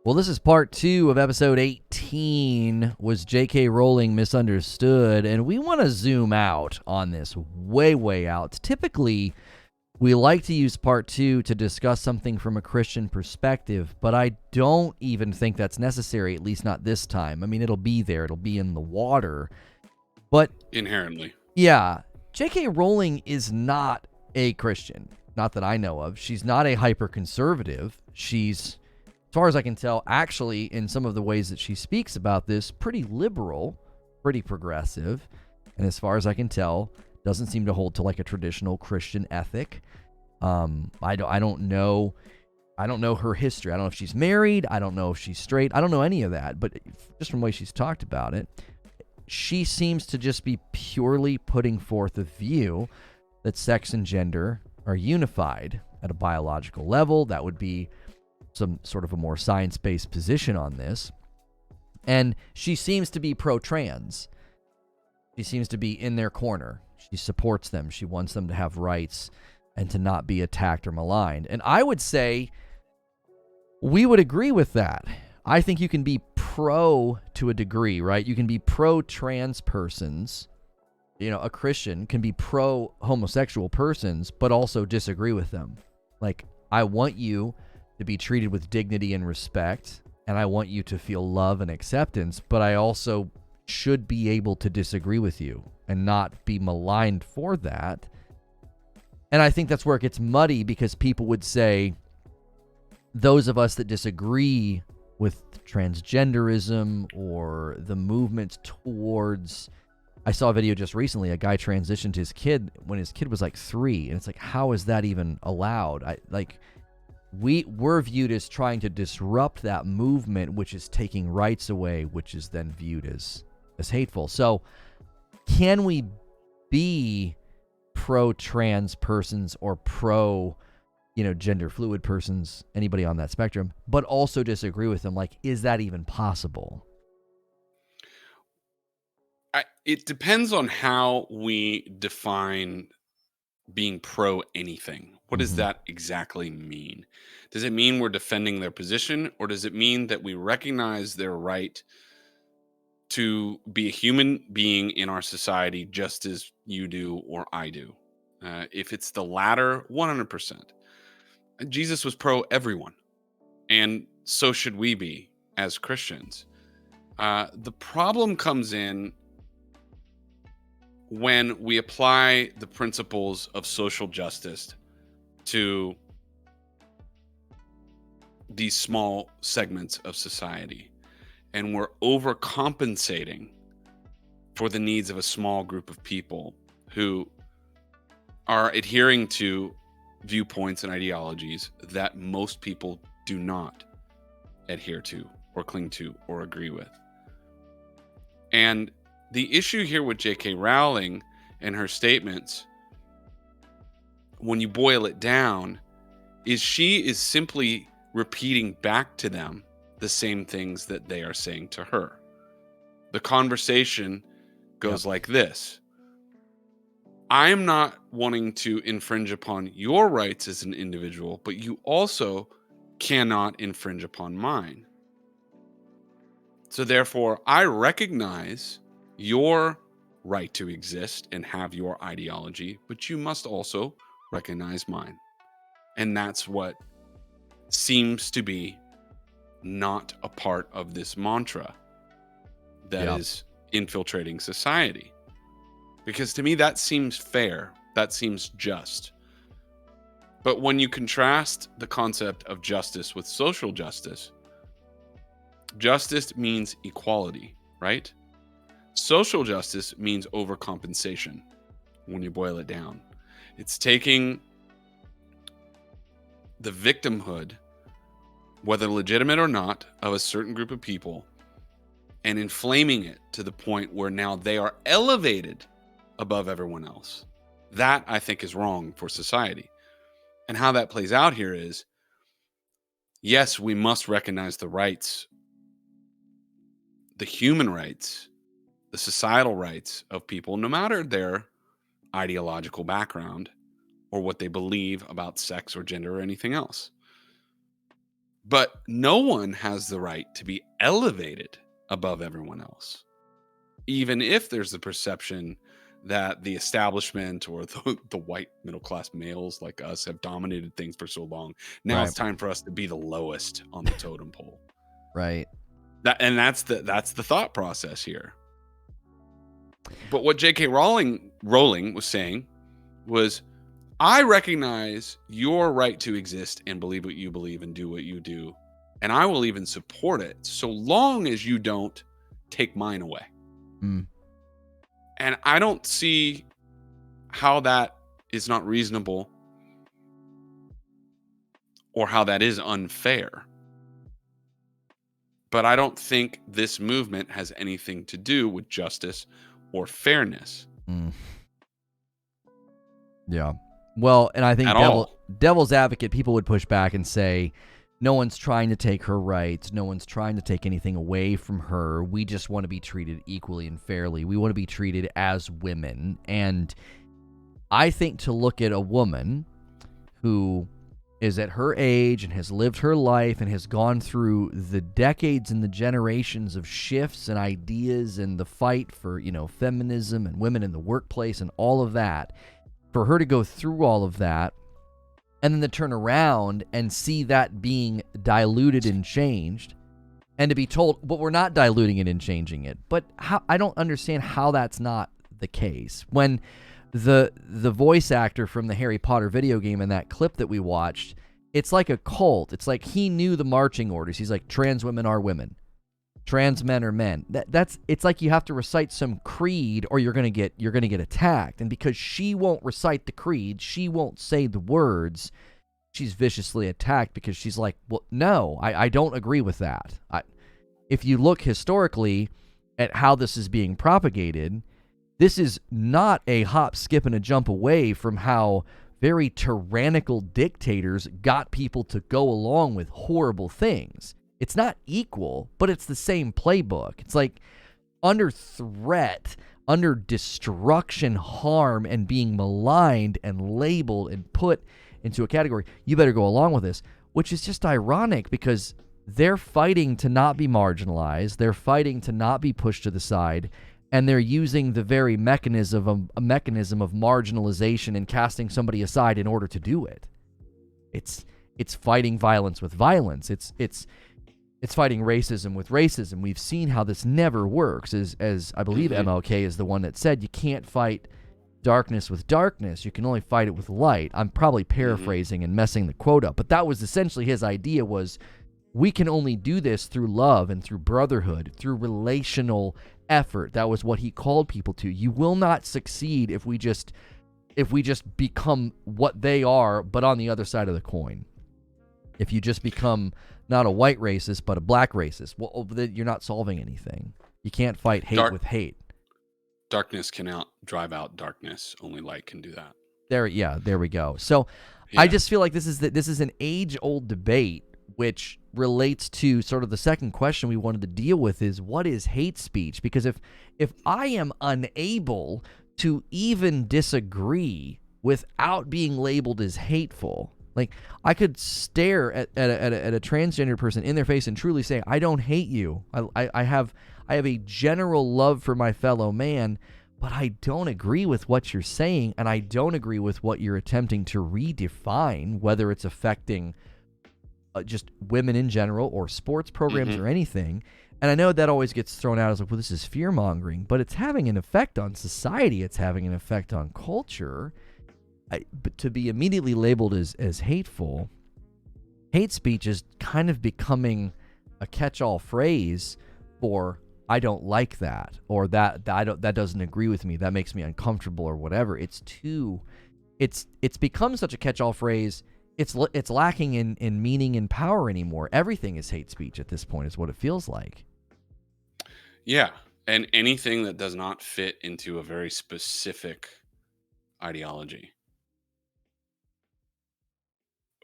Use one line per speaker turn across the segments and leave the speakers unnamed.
Well, this is part 2 of episode 18, Was J.K. Rowling Misunderstood? And we want to zoom out on this, way out. Typically, we like to use part 2 to discuss something from a Christian perspective, but I don't even think that's necessary, at least not this time. I mean, it'll be there. It'll be in the water. But
inherently,
yeah, J.K. Rowling is not a Christian, not that I know of. She's not a hyper-conservative. She's, as far as I can tell, actually, in some of the ways that she speaks about this, pretty liberal, pretty progressive, and as far as I can tell, doesn't seem to hold to like a traditional Christian ethic. I don't know her history. I don't know if she's married. I don't know if she's straight. I don't know any of that. But just from the way she's talked about it, she seems to just be purely putting forth a view that sex and gender are unified at a biological level. That would be some sort of a more science-based position on this. And she seems to be pro-trans. She seems to be in their corner. She supports them. She wants them to have rights and to not be attacked or maligned. And I would say we would agree with that. I think you can be pro to a degree, right? You can be pro-trans persons. You know, a Christian can be pro-homosexual persons, but also disagree with them. Like, I want you to be treated with dignity and respect, and I want you to feel love and acceptance, but I also should be able to disagree with you and not be maligned for that. And I think that's where it gets muddy, because people would say those of us that disagree with transgenderism or the movement towards, I saw a video just recently, a guy transitioned his kid when his kid was like 3, and it's like, how is that even allowed? We're viewed as trying to disrupt that movement, which is taking rights away, which is then viewed as hateful. So can we be pro-trans persons or gender fluid persons, anybody on that spectrum, but also disagree with them? Like, is that even possible?
it depends on how we define being pro anything. What does that exactly mean? Does it mean we're defending their position, or does it mean that we recognize their right to be a human being in our society just as you do or I do? If it's the latter, 100%. Jesus was pro everyone, and so should we be as Christians. The problem comes in when we apply the principles of social justice to these small segments of society, and we're overcompensating for the needs of a small group of people who are adhering to viewpoints and ideologies that most people do not adhere to or cling to or agree with. And the issue here with J.K. Rowling and her statements, when you boil it down, is she is simply repeating back to them the same things that they are saying to her. The conversation goes like this: I am not wanting to infringe upon your rights as an individual, but you also cannot infringe upon mine. So therefore, I recognize your right to exist and have your ideology, but you must also recognize mine. And that's what seems to be not a part of this mantra that is infiltrating society. Because to me, that seems fair. That seems just. But when you contrast the concept of justice with social justice, justice means equality, right? Social justice means overcompensation when you boil it down. It's taking the victimhood, whether legitimate or not, of a certain group of people and inflaming it to the point where now they are elevated above everyone else. That, I think, is wrong for society. And how that plays out here is, yes, we must recognize the rights, the human rights, the societal rights of people, no matter their ideological background or what they believe about sex or gender or anything else. But no one has the right to be elevated above everyone else, even if there's the perception that the establishment or the white middle class males like us have dominated things for so long. Now
Right.
it's time for us to be the lowest on the totem pole.
Right.
That's the thought process here. But what J.K. Rowling was saying was, I recognize your right to exist and believe what you believe and do what you do, and I will even support it so long as you don't take mine away.
Mm.
And I don't see how that is not reasonable or how that is unfair. But I don't think this movement has anything to do with justice or fairness.
Mm. Yeah. Well, and I think devil's advocate, people would push back and say, no one's trying to take her rights. No one's trying to take anything away from her. We just want to be treated equally and fairly. We want to be treated as women. And I think to look at a woman who is at her age and has lived her life and has gone through the decades and the generations of shifts and ideas and the fight for, feminism and women in the workplace and all of that, for her to go through all of that and then to turn around and see that being diluted and changed and to be told, but we're not diluting it and changing it. But I don't understand how that's not the case. When the voice actor from the Harry Potter video game in that clip that we watched, it's like a cult. It's like he knew the marching orders. He's like, trans women are women. Trans men are men. It's like you have to recite some creed or you're gonna get attacked. And because she won't recite the creed, she won't say the words, she's viciously attacked because she's like, well, no, I don't agree with that. If you look historically at how this is being propagated, this is not a hop, skip, and a jump away from how very tyrannical dictators got people to go along with horrible things. It's not equal, but it's the same playbook. It's like under threat, under destruction, harm, and being maligned and labeled and put into a category, you better go along with this, which is just ironic because they're fighting to not be marginalized. They're fighting to not be pushed to the side, and they're using the very mechanism of marginalization and casting somebody aside in order to do it. It's fighting violence with violence. It's fighting racism with racism. We've seen how this never works. As I believe MLK is the one that said, you can't fight darkness with darkness. You can only fight it with light. I'm probably paraphrasing and messing the quote up, but that was essentially his idea, was we can only do this through love and through brotherhood, through relational effort. That was what he called people to. You will not succeed if we just become what they are, but on the other side of the coin. If you just become not a white racist, but a black racist, well, then you're not solving anything. You can't fight hate with hate.
Darkness cannot drive out darkness. Only light can do that.
There we go. So I just feel like this is an age-old debate, which relates to sort of the second question we wanted to deal with, is what is hate speech? Because if I am unable to even disagree without being labeled as hateful, like I could stare at a transgender person in their face and truly say, I don't hate you. I have a general love for my fellow man, but I don't agree with what you're saying, and I don't agree with what you're attempting to redefine, whether it's affecting just women in general or sports programs or anything. And I know that always gets thrown out as like, well, this is fear-mongering, but it's having an effect on society. It's having an effect on culture. But to be immediately labeled as hateful, hate speech is kind of becoming a catch-all phrase for I don't like that, or that doesn't agree with me, that makes me uncomfortable, or whatever. It's become such a catch-all phrase. It's lacking in meaning and power anymore. Everything is hate speech at this point, is what it feels like.
Yeah, and anything that does not fit into a very specific ideology,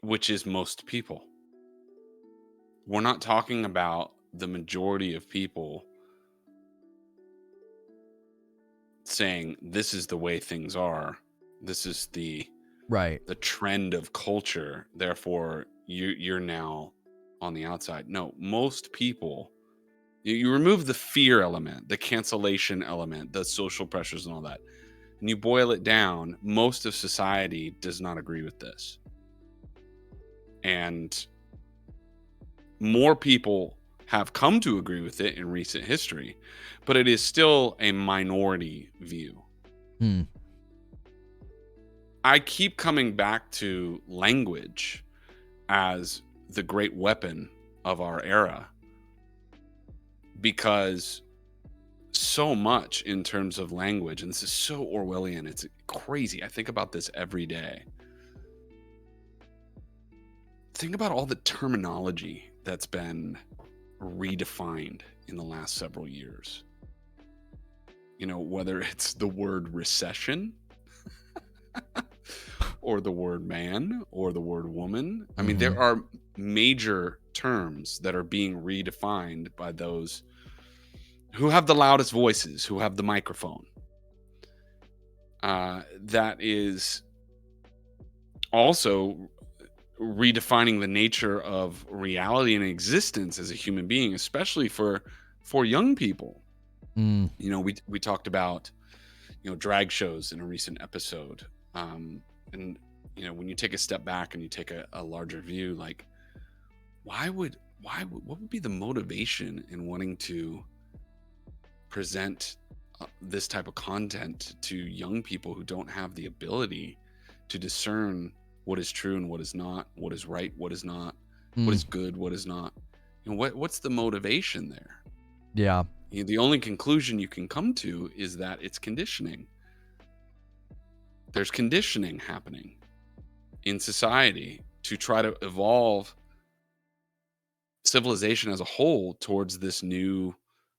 which is most people. We're not talking about the majority of people saying this is the way things are. This is the
right.
The trend of culture. Therefore, you're now on the outside. No, most people, you remove the fear element, the cancellation element, the social pressures and all that, and you boil it down, most of society does not agree with this. And more people have come to agree with it in recent history, but it is still a minority view. I keep coming back to language as the great weapon of our era, because so much in terms of language, and this is so Orwellian, it's crazy. I think about this every day. Think about all the terminology that's been redefined in the last several years. You know, whether it's the word recession or the word man or the word woman. I mean, there are major terms that are being redefined by those who have the loudest voices, who have the microphone. That is also redefining the nature of reality and existence as a human being, especially for young people. You know, we talked about, you know, drag shows in a recent episode. And, you know, when you take a step back and you take a larger view, like, what would be the motivation in wanting to present this type of content to young people who don't have the ability to discern what is true and what is not, what is right, what is not, what is good, what is not? You know, what's the motivation there?
Yeah.
You know, the only conclusion you can come to is that it's conditioning. There's conditioning happening in society to try to evolve civilization as a whole towards this new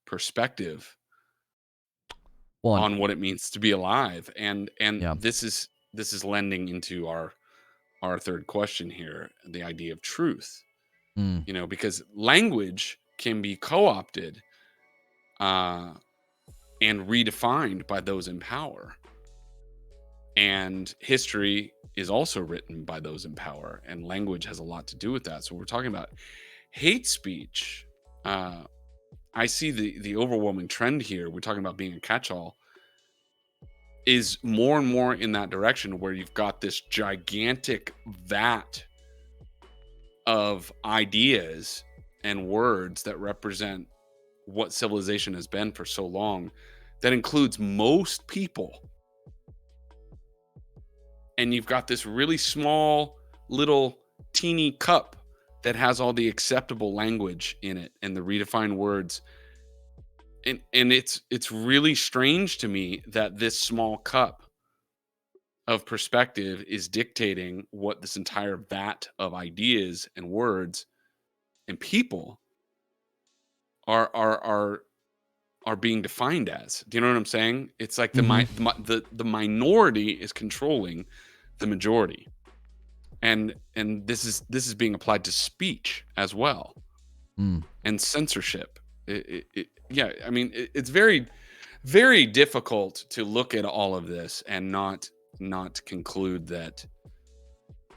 perspective on what it means to be alive. And
Yeah.
this is lending into our third question here, the idea of truth. You know, because language can be co-opted and redefined by those in power. And history is also written by those in power, and language has a lot to do with that. So we're talking about hate speech. I see the overwhelming trend here. We're talking about being a catch-all, is more and more in that direction, where you've got this gigantic vat of ideas and words that represent what civilization has been for so long, that includes most people. And you've got this really small little teeny cup that has all the acceptable language in it and the redefined words. And it's really strange to me that this small cup of perspective is dictating what this entire vat of ideas and words and people are being defined as. Do you know what I'm saying? It's like the minority is controlling the majority, and this is being applied to speech as well, and censorship. Yeah, I mean, it's very, very difficult to look at all of this and not conclude that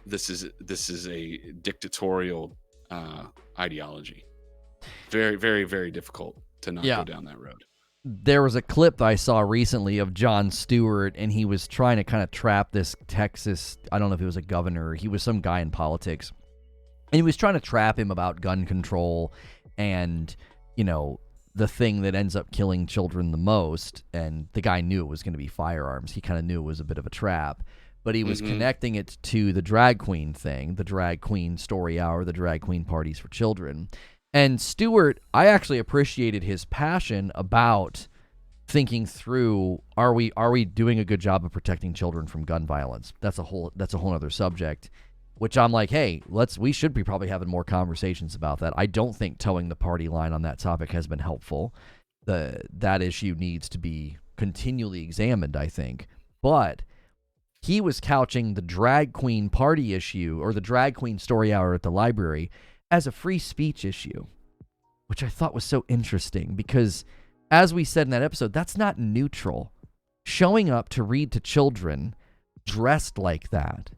this is a dictatorial ideology. Very, very, very difficult to not go down that road.
There was a clip that I saw recently of Jon Stewart, and he was trying to kind of trap this Texas, I don't know if he was a governor, he was some guy in politics, and he was trying to trap him about gun control and, you know, the thing that ends up killing children the most, and the guy knew it was going to be firearms. He kind of knew it was a bit of a trap, but he was connecting it to the drag queen thing, the drag queen story hour, the drag queen parties for children. And Stewart, I actually appreciated his passion about thinking through, are we doing a good job of protecting children from gun violence? That's a whole other subject, which I'm like, hey, we should be probably having more conversations about that. I don't think towing the party line on that topic has been helpful. That issue needs to be continually examined, I think. But he was couching the drag queen party issue, or the drag queen story hour at the library, as a free speech issue, which I thought was so interesting because, as we said in that episode, that's not neutral. Showing up to read to children dressed like that,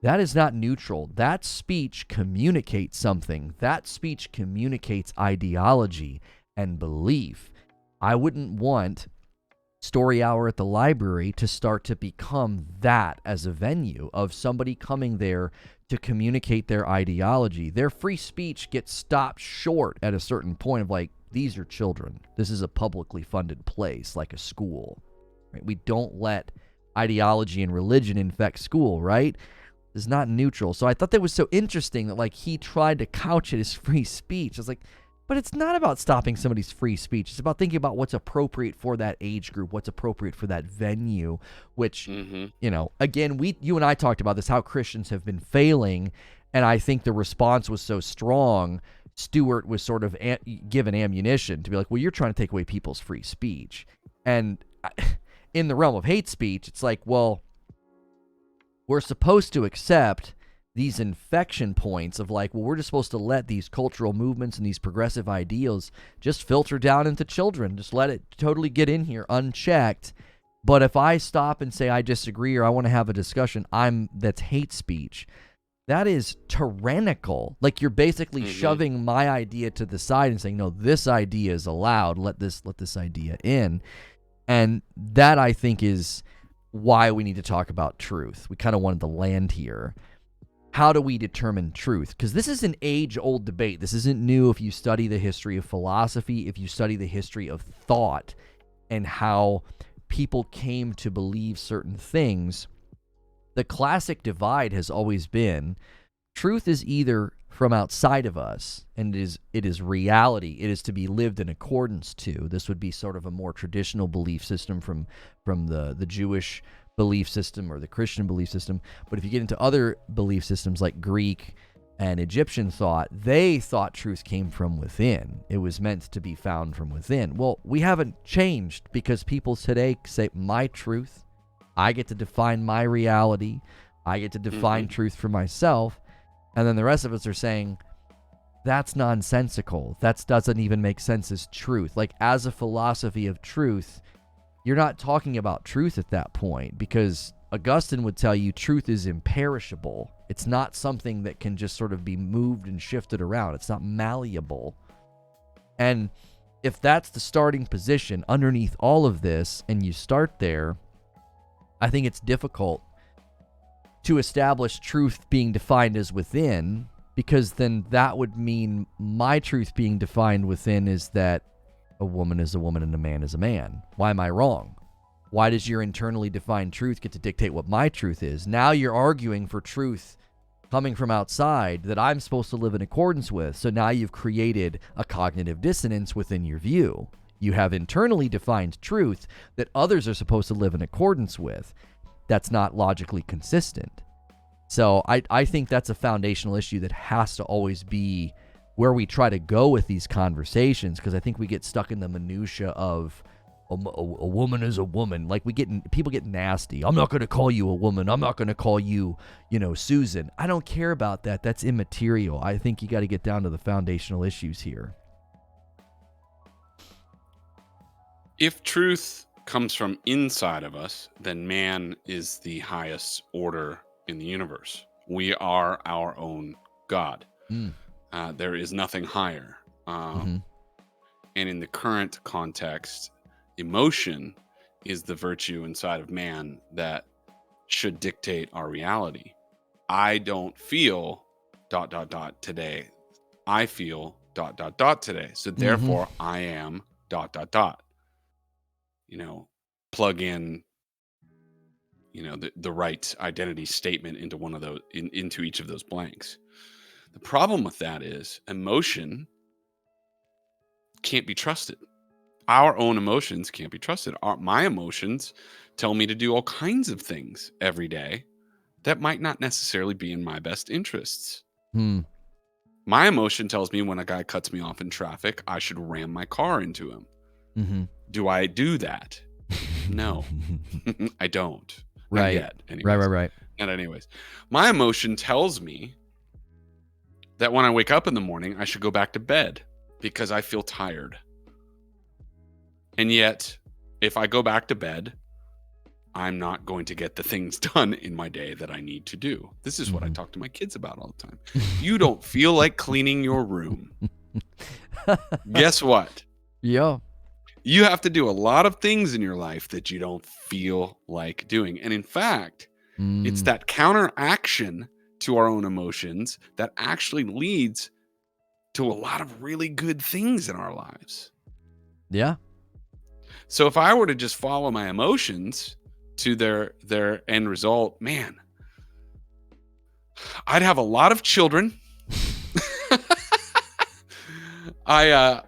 That is not neutral. That speech communicates something. That speech communicates ideology and belief. I wouldn't want Story Hour at the library to start to become that as a venue of somebody coming there to communicate their ideology. Their free speech gets stopped short at a certain point of like, these are children. This is a publicly funded place like a school. Right? We don't let ideology and religion infect school, right? Is not neutral. So I thought that was so interesting that like he tried to couch it as free speech. I was like, but it's not about stopping somebody's free speech. It's about thinking about what's appropriate for that age group, what's appropriate for that venue, which, you know, again, you and I talked about this, how Christians have been failing. And I think the response was so strong. Stewart was sort of given ammunition to be like, well, you're trying to take away people's free speech. And in the realm of hate speech, it's like, well, we're supposed to accept these infection points of like, well, we're just supposed to let these cultural movements and these progressive ideals just filter down into children. Just let it totally get in here unchecked. But if I stop and say I disagree or I want to have a discussion, that's hate speech. That is tyrannical. Like you're basically shoving my idea to the side and saying, no, this idea is allowed. Let this idea in. And that I think is why we need to talk about truth. We kind of wanted to land here. How do we determine truth? Because this is an age-old debate. This isn't new if you study the history of philosophy, if you study the history of thought and how people came to believe certain things. The classic divide has always been truth is either from outside of us, and it is reality. It is to be lived in accordance to. This would be sort of a more traditional belief system from the Jewish belief system or the Christian belief system. But if you get into other belief systems like Greek and Egyptian thought, they thought truth came from within. It was meant to be found from within. Well, we haven't changed because people today say, my truth, I get to define my reality, I get to define truth for myself. And then the rest of us are saying, that's nonsensical. That doesn't even make sense as truth. Like, as a philosophy of truth, you're not talking about truth at that point, because Augustine would tell you truth is imperishable. It's not something that can just sort of be moved and shifted around. It's not malleable. And if that's the starting position underneath all of this, and you start there, I think it's difficult to establish truth being defined as within, because then that would mean my truth being defined within is that a woman is a woman and a man is a man. Why am I wrong? Why does your internally defined truth get to dictate what my truth is? Now you're arguing for truth coming from outside that I'm supposed to live in accordance with. So now you've created a cognitive dissonance within your view. You have internally defined truth that others are supposed to live in accordance with. That's not logically consistent. So I think that's a foundational issue that has to always be where we try to go with these conversations, because I think we get stuck in the minutia of a woman is a woman. Like people get nasty. I'm not going to call you a woman. I'm not going to call you, Susan. I don't care about that. That's immaterial. I think you got to get down to the foundational issues here.
If truth comes from inside of us, then man is the highest order in the universe. We are our own God. There is nothing higher. And in the current context, emotion is the virtue inside of man that should dictate our reality. I don't feel ... today. I feel ... today. So therefore I am ... plug in, the right identity statement into one of those, into each of those blanks. The problem with that is emotion can't be trusted. Our own emotions can't be trusted. My emotions tell me to do all kinds of things every day that might not necessarily be in my best interests. My emotion tells me when a guy cuts me off in traffic, I should ram my car into him. Do I do that? No, I don't.
Right.
Not yet. Anyways.
Right.
And anyways, my emotion tells me that when I wake up in the morning, I should go back to bed because I feel tired. And yet, if I go back to bed, I'm not going to get the things done in my day that I need to do. This is what I talk to my kids about all the time. You don't feel like cleaning your room. Guess what?
Yeah.
You have to do a lot of things in your life that you don't feel like doing. And in fact, it's that counteraction to our own emotions that actually leads to a lot of really good things in our lives.
Yeah.
So if I were to just follow my emotions to their end result, man, I'd have a lot of children. I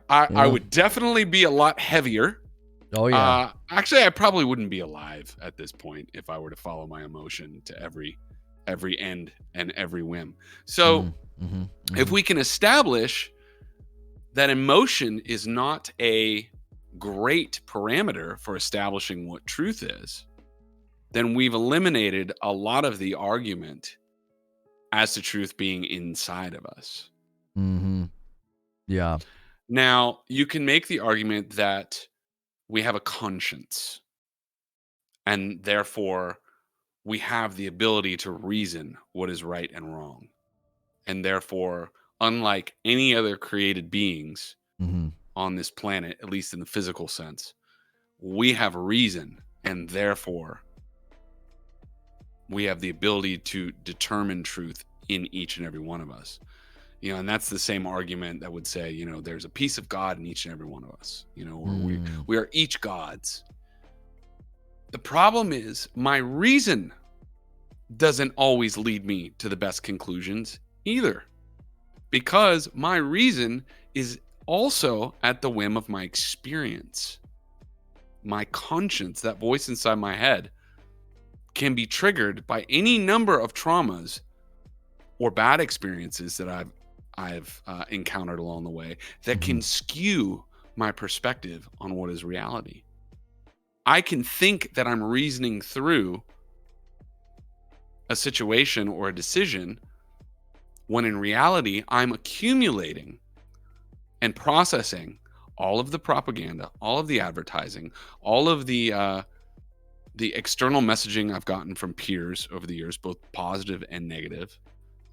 would definitely be a lot heavier.
Oh yeah.
Actually, I probably wouldn't be alive at this point if I were to follow my emotion to every end and every whim. So if we can establish that emotion is not a great parameter for establishing what truth is, then we've eliminated a lot of the argument as to truth being inside of us.
Yeah.
Now, you can make the argument that we have a conscience, and therefore we have the ability to reason what is right and wrong. And therefore, unlike any other created beings on this planet, at least in the physical sense, we have reason, and therefore we have the ability to determine truth in each and every one of us. And that's the same argument that would say, there's a piece of God in each and every one of us, or we are each gods. The problem is my reason doesn't always lead me to the best conclusions either, because my reason is also at the whim of my experience. My conscience, that voice inside my head, can be triggered by any number of traumas or bad experiences that I've encountered along the way that can skew my perspective on what is reality. I can think that I'm reasoning through a situation or a decision when in reality I'm accumulating and processing all of the propaganda, all of the advertising, all of the external messaging I've gotten from peers over the years, both positive and negative,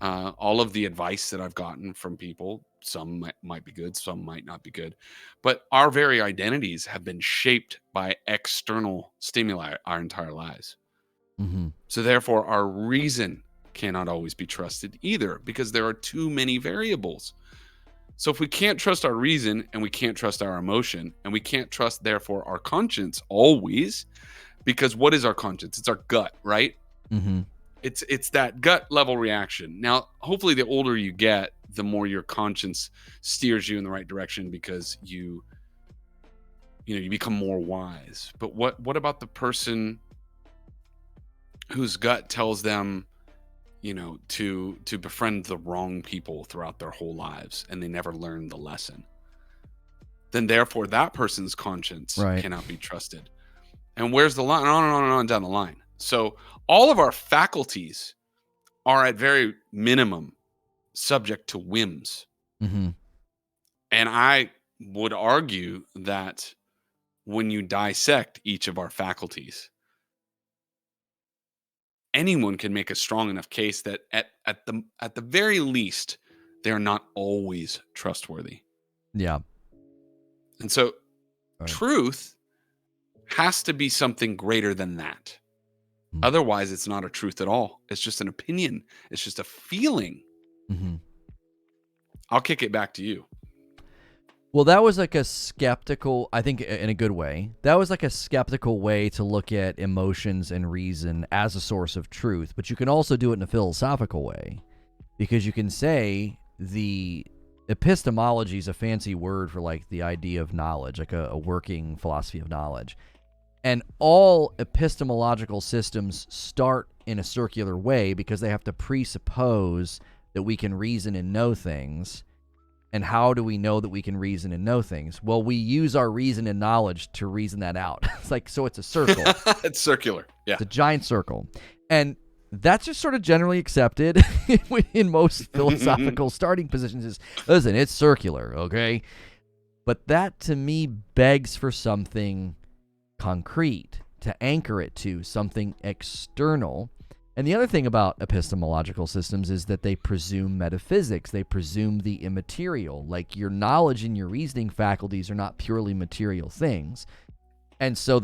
all of the advice that I've gotten from people. Some might be good, some might not be good, but our very identities have been shaped by external stimuli our entire lives. So therefore, our reason cannot always be trusted either, because there are too many variables. So if we can't trust our reason, and we can't trust our emotion, and we can't trust, therefore, our conscience always, because what is our conscience? It's our gut, right? It's that gut level reaction. Now, hopefully, the older you get, the more your conscience steers you in the right direction, because you become more wise. But what about the person whose gut tells them, to befriend the wrong people throughout their whole lives, and they never learn the lesson? Then therefore that person's conscience cannot be trusted. And where's the line? On and on and on down the line. So all of our faculties are at very minimum subject to whims. And I would argue that when you dissect each of our faculties, anyone can make a strong enough case that at the very least, they're not always trustworthy.
Yeah.
And so truth has to be something greater than that. Otherwise, it's not a truth at all. It's just an opinion. It's just a feeling. I'll kick it back to you.
Well, that was like a skeptical, I think in a good way, that was like a skeptical way to look at emotions and reason as a source of truth. But you can also do it in a philosophical way, because you can say the epistemology is a fancy word for like the idea of knowledge, like a working philosophy of knowledge. And all epistemological systems start in a circular way because they have to presuppose that we can reason and know things. And how do we know that we can reason and know things? Well, we use our reason and knowledge to reason that out. It's like, so it's a circle.
It's circular. Yeah.
It's a giant circle. And that's just sort of generally accepted in most philosophical starting positions is, listen, it's circular, okay? But that to me begs for something concrete to anchor it to something external. And the other thing about epistemological systems is that they presume metaphysics. They presume the immaterial. Like, your knowledge and your reasoning faculties are not purely material things. And so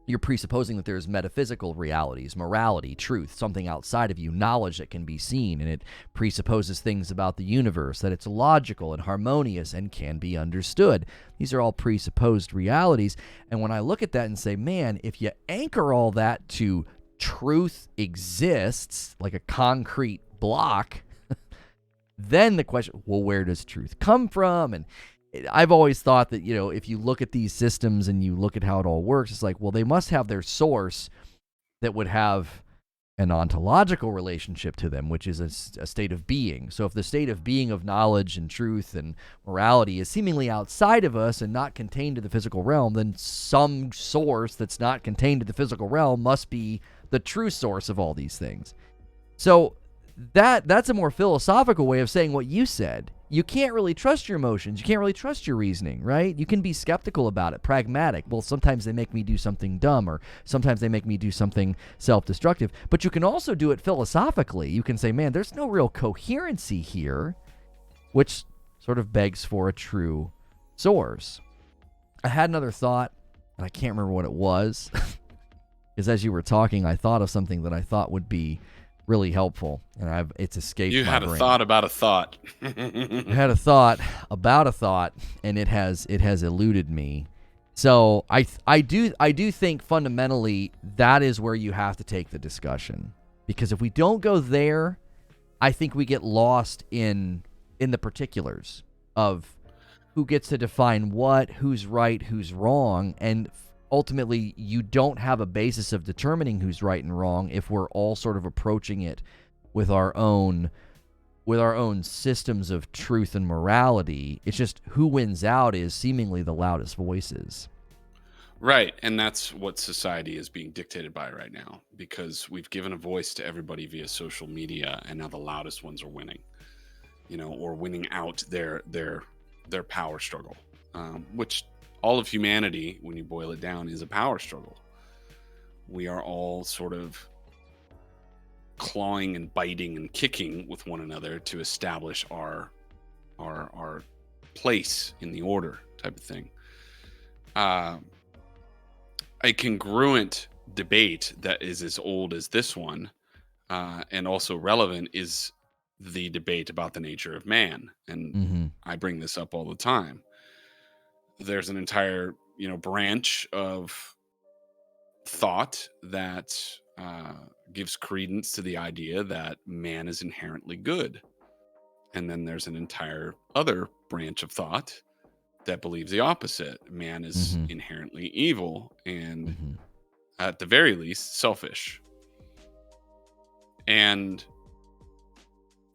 you're presupposing that there's metaphysical realities, morality, truth, something outside of you, knowledge that can be seen, and it presupposes things about the universe, that it's logical and harmonious and can be understood. These are all presupposed realities. And when I look at that and say, man, if you anchor all that to truth exists, like a concrete block, then the question, well, where does truth come from? And I've always thought that, if you look at these systems and you look at how it all works, it's like, well, they must have their source that would have an ontological relationship to them, which is a state of being. So if the state of being of knowledge and truth and morality is seemingly outside of us and not contained to the physical realm, then some source that's not contained to the physical realm must be the true source of all these things. So that's a more philosophical way of saying what you said. You can't really trust your emotions. You can't really trust your reasoning, right? You can be skeptical about it, pragmatic. Well, sometimes they make me do something dumb, or sometimes they make me do something self-destructive. But you can also do it philosophically. You can say, man, there's no real coherency here, which sort of begs for a true source. I had another thought, and I can't remember what it was, because as you were talking, I thought of something that I thought would be really helpful, and it's escaped my brain.
You had a thought about a thought.
I had a thought about a thought, and it has eluded me. So I do think fundamentally that is where you have to take the discussion, because if we don't go there, I think we get lost in the particulars of who gets to define what, who's right, who's wrong, and ultimately, you don't have a basis of determining who's right and wrong if we're all sort of approaching it with our own systems of truth and morality. It's just who wins out is seemingly the loudest voices.
Right, and that's what society is being dictated by right now, because we've given a voice to everybody via social media, and now the loudest ones are winning, or winning out their power struggle, which all of humanity, when you boil it down, is a power struggle. We are all sort of clawing and biting and kicking with one another to establish our place in the order, type of thing. A congruent debate that is as old as this one, and also relevant, is the debate about the nature of man. And I bring this up all the time. There's an entire branch of thought that gives credence to the idea that man is inherently good, and then there's an entire other branch of thought that believes the opposite. Man is inherently evil and at the very least selfish. And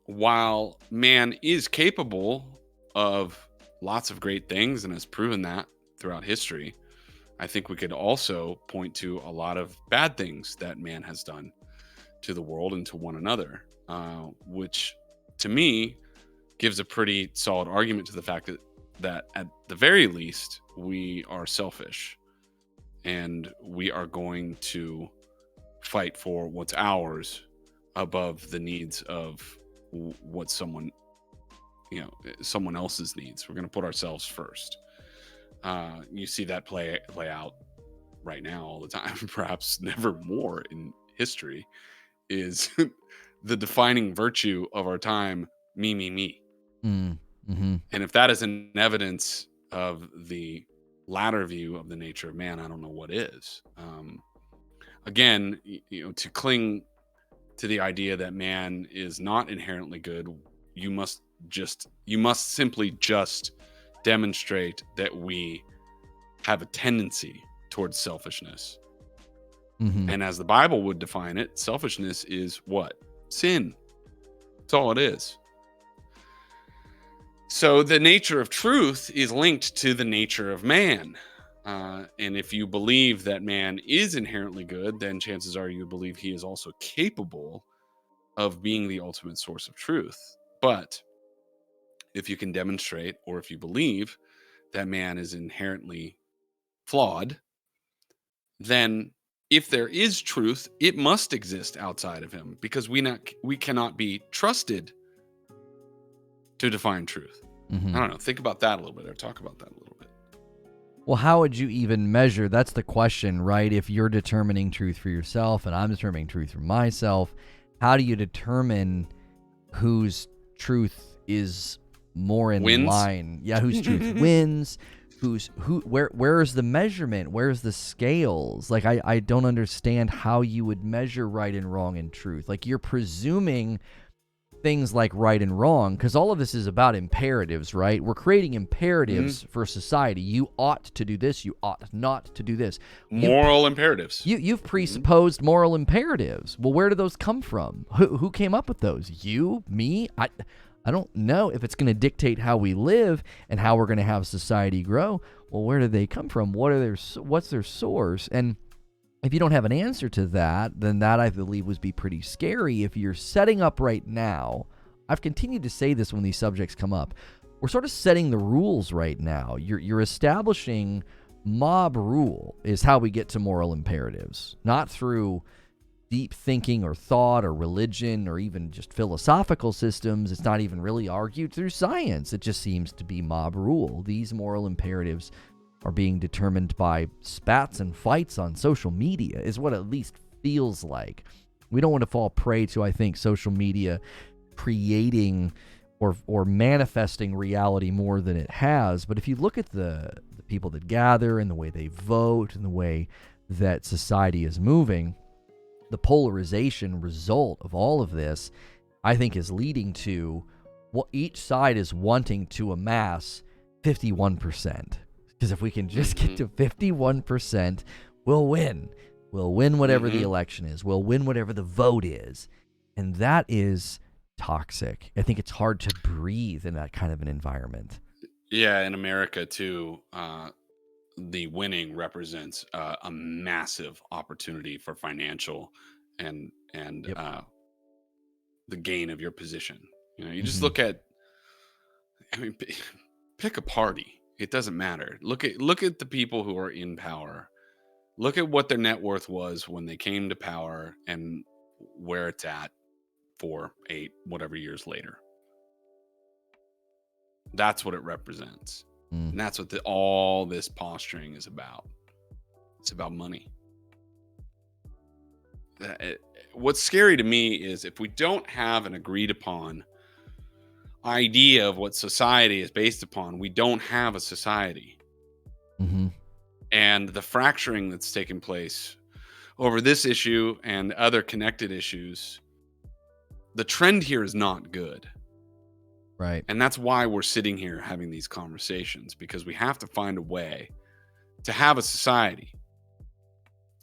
while man is capable of lots of great things and has proven that throughout history, I think we could also point to a lot of bad things that man has done to the world and to one another, which to me gives a pretty solid argument to the fact that at the very least we are selfish, and we are going to fight for what's ours above the needs of what someone else's needs. We're going to put ourselves first. You see that play out right now all the time, perhaps never more in history, is the defining virtue of our time, me.
Mm-hmm.
And if that is an evidence of the latter view of the nature of man, I don't know what is. Again, to cling to the idea that man is not inherently good, you must simply just demonstrate that we have a tendency towards selfishness. And as the Bible would define it, selfishness is what? Sin. That's all it is. So the nature of truth is linked to the nature of man. And if you believe that man is inherently good, then chances are you believe he is also capable of being the ultimate source of truth. But if you can demonstrate, or if you believe that man is inherently flawed, then if there is truth, it must exist outside of him, because we cannot be trusted to define truth.
Mhm.
I don't know. Think about that a little bit, or talk about that a little bit.
Well, how would you even measure? That's the question, right? If you're determining truth for yourself and I'm determining truth for myself, how do you determine whose truth is more in
Wins?
line? Yeah, whose truth wins? Where's the measurement? Where's the scales? Like, I don't understand how you would measure right and wrong and truth. Like, you're presuming things like right and wrong, because all of this is about imperatives, right? We're creating imperatives for society. You ought to do this. You ought not to do this.
Moral imperatives.
You've presupposed moral imperatives. Well, where do those come from? Who came up with those? You? Me? I don't know if it's going to dictate how we live and how we're going to have society grow. Well, where do they come from? What's their source? And if you don't have an answer to that, then that, I believe, would be pretty scary. If you're setting up right now, I've continued to say this when these subjects come up, we're sort of setting the rules right now. You're establishing mob rule is how we get to moral imperatives, not through deep thinking or thought or religion or even just philosophical systems. It's not even really argued through science. It just seems to be mob rule. These moral imperatives are being determined by spats and fights on social media, is what at least feels like. We don't want to fall prey to, I think, social media creating or manifesting reality more than it has. But if you look at the people that gather and the way they vote and the way that society is moving, the polarization result of all of this, I think, is leading to what each side is wanting to amass 51%. Because if we can just get to 51%, we'll win. We'll win whatever the election is. We'll win whatever the vote is. And that is toxic. I think it's hard to breathe in that kind of an environment.
Yeah, in America too, the winning represents a massive opportunity for financial and the gain of your position. You know, you just look at, I mean, pick a party. It doesn't matter. Look at the people who are in power. Look at what their net worth was when they came to power and where it's at 4, 8, whatever years later. That's what it represents. And that's what all this posturing is about. It's about money. What's scary to me is if we don't have an agreed upon idea of what society is based upon, we don't have a society. And the fracturing that's taken place over this issue and other connected issues, the trend here is not good.
Right.
And that's why we're sitting here having these conversations, because we have to find a way to have a society,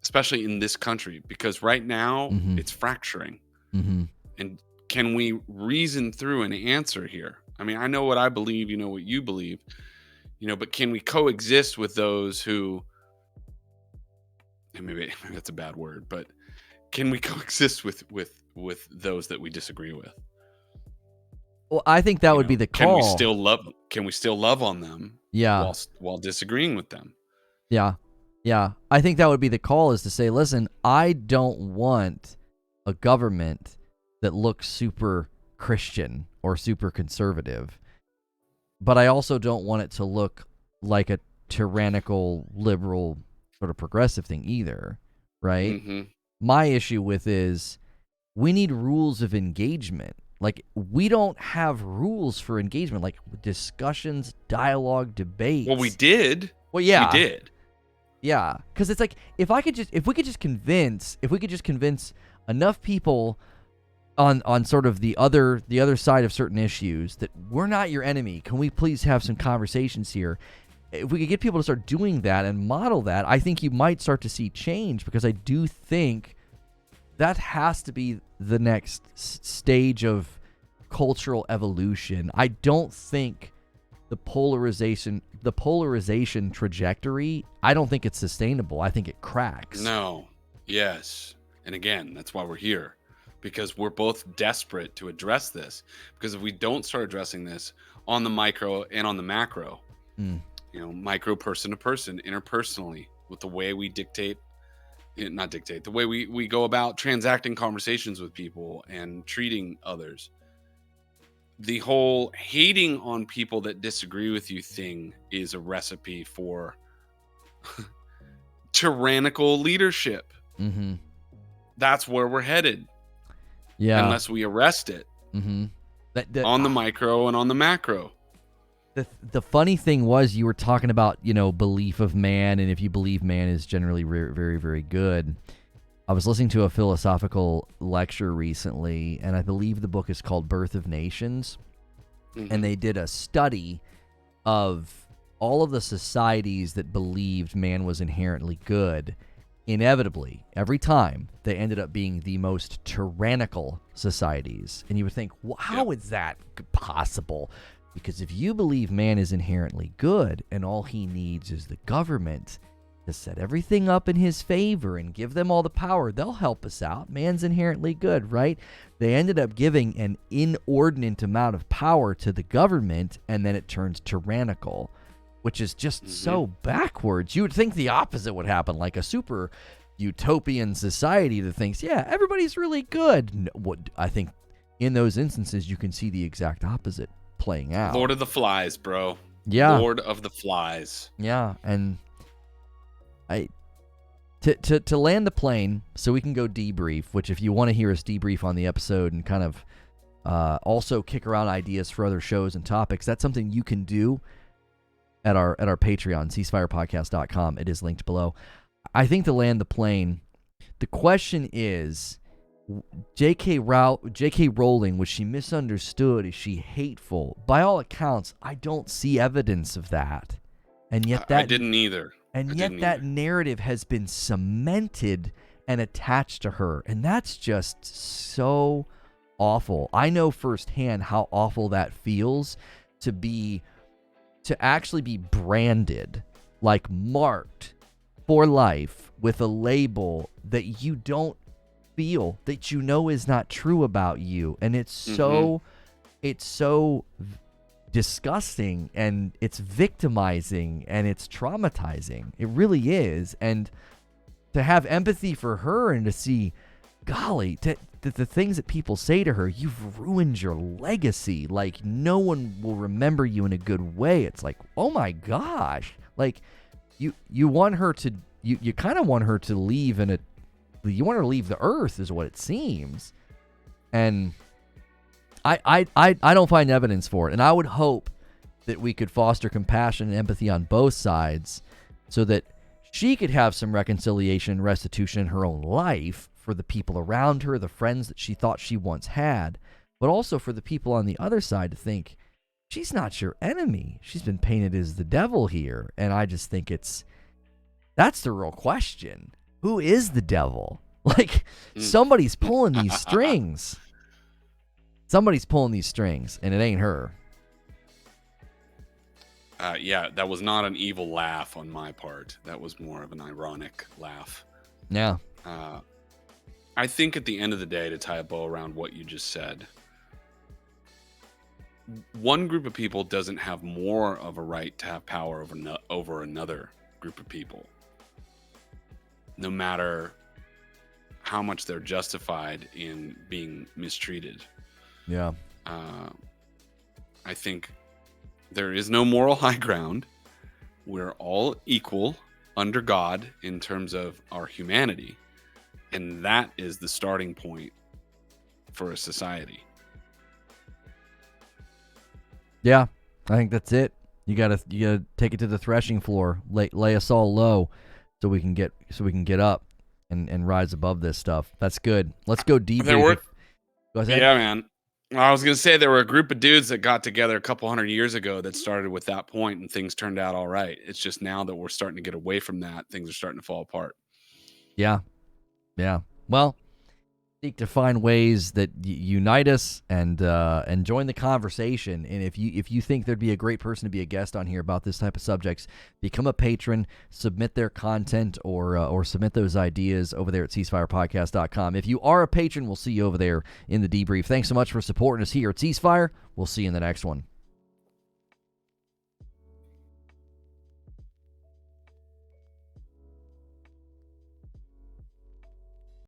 especially in this country, because right now it's fracturing. And can we reason through an answer here? I mean, I know what I believe, you know what you believe, you know, but can we coexist with those who, and maybe that's a bad word, but can we coexist with those that we disagree with?
Well, I think that would be the call.
Can we still love on them?
Yeah.
While disagreeing with them.
Yeah. Yeah. I think that would be the call, is to say, listen, I don't want a government that looks super Christian or super conservative, but I also don't want it to look like a tyrannical, liberal, sort of progressive thing either, right? My issue with is we need rules of engagement. Like, we don't have rules for engagement, like discussions, dialogue, debates.
Well, we did.
Well, yeah.
We did.
Yeah, because it's like, if we could just convince enough people on sort of the other side of certain issues that we're not your enemy. Can we please have some conversations here? If we could get people to start doing that and model that, I think you might start to see change, because I do think that has to be the next stage of cultural evolution. I don't think the polarization trajectory, I don't think it's sustainable. I think it cracks.
No. Yes. And again, that's why we're here, because we're both desperate to address this. Because if we don't start addressing this on the micro and on the macro, you know, micro, person to person, interpersonally, with the way we dictate not dictate, the way we go about transacting conversations with people and treating others. The whole hating on people that disagree with you thing is a recipe for tyrannical leadership.
Mm-hmm.
That's where we're headed.
Yeah.
Unless we arrest it.
Mm-hmm.
On the micro and on the macro.
The funny thing was, you were talking about, belief of man, and if you believe man is generally very, very good. I was listening to a philosophical lecture recently, and I believe the book is called Birth of Nations. Mm-hmm. And they did a study of all of the societies that believed man was inherently good. Inevitably, every time, they ended up being the most tyrannical societies. And you would think, well, how is that possible? Because if you believe man is inherently good and all he needs is the government to set everything up in his favor and give them all the power, they'll help us out. Man's inherently good, right? They ended up giving an inordinate amount of power to the government, and then it turns tyrannical, which is just so backwards. You would think the opposite would happen, like a super utopian society that thinks, yeah, everybody's really good. I think in those instances, you can see the exact opposite playing out.
Lord of the Flies, bro.
Yeah.
Lord of the Flies.
Yeah, and to land the plane so we can go debrief, which if you want to hear us debrief on the episode and kind of also kick around ideas for other shows and topics, that's something you can do at our Patreon, ceasefirepodcast.com. It is linked below. I think to land the plane, the question is, J.K. Rowling, was she misunderstood? Is she hateful? By all accounts, I don't see evidence of that. And yet
I didn't either.
And yet that narrative has been cemented and attached to her. And that's just so awful. I know firsthand how awful that feels to actually be branded, like marked for life with a label that you don't feel, that you know is not true about you. And it's so disgusting, and it's victimizing, and it's traumatizing. It really is. And to have empathy for her and to see, golly, the things that people say to her, you've ruined your legacy. Like, no one will remember you in a good way. It's like, oh my gosh. Like, you want her to, you kind of want her to leave you want her to leave the earth, is what it seems. And I don't find evidence for it. And I would hope that we could foster compassion and empathy on both sides so that she could have some reconciliation and restitution in her own life for the people around her, the friends that she thought she once had, but also for the people on the other side to think, she's not your enemy. She's been painted as the devil here. And I just think that's the real question. Who is the devil? Like, somebody's pulling these strings. Somebody's pulling these strings, and it ain't her.
Yeah, that was not an evil laugh on my part. That was more of an ironic laugh.
Yeah.
I think at the end of the day, to tie a bow around what you just said, one group of people doesn't have more of a right to have power over another group of people, no matter how much they're justified in being mistreated.
Yeah.
I think there is no moral high ground. We're all equal under God in terms of our humanity. And that is the starting point for a society.
Yeah, I think that's it. You gotta take it to the threshing floor, lay us all low, so we can get up and rise above this stuff. That's good. Let's go deep.
Go ahead. Yeah, man. I was gonna say there were a group of dudes that got together a couple hundred years ago that started with that point, and things turned out all right. It's just now that we're starting to get away from that, things are starting to fall apart.
Yeah. Well, seek to find ways that unite us and join the conversation. And if you think there'd be a great person to be a guest on here about this type of subjects, become a patron, submit their content or submit those ideas over there at ceasefirepodcast.com. If you are a patron, we'll see you over there in the debrief. Thanks so much for supporting us here at Ceasefire. We'll see you in the next one.